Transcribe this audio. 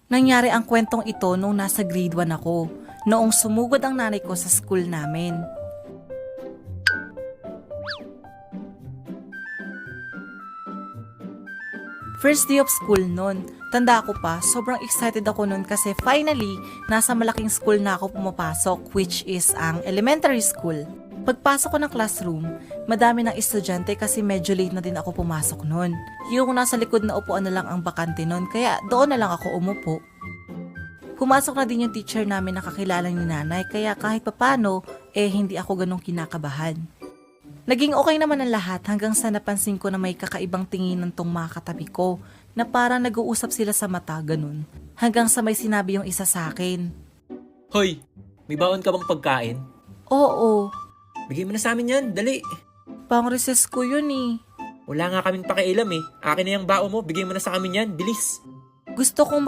Nangyari ang kwentong ito nung nasa grade 1 ako, noong sumugod ang nanay ko sa school namin. First day of school nun. Tanda ko pa, sobrang excited ako nun kasi finally, nasa malaking school na ako pumapasok, which is ang elementary school. Pagpasok ko ng classroom, madami ng estudyante kasi medyo late na din ako pumasok nun. Yung nasa likod na upuan na lang ang bakante nun, kaya doon na lang ako umupo. Pumasok na din yung teacher namin na kakilala ni nanay, kaya kahit papano, hindi ako ganong kinakabahan. Naging okay naman ang lahat hanggang sa napansin ko na may kakaibang tinginan tong mga katabi ko na parang nag-uusap sila sa mata ganun. Hanggang sa may sinabi yung isa sa akin. Hoy, may baon ka bang pagkain? Oo, Bigay mo na sa amin yan, dali. pang recess ko yun eh. Wala nga kaming pakialam eh. Akin na yung baon mo, bigay mo na sa amin yan, bilis. Gusto kong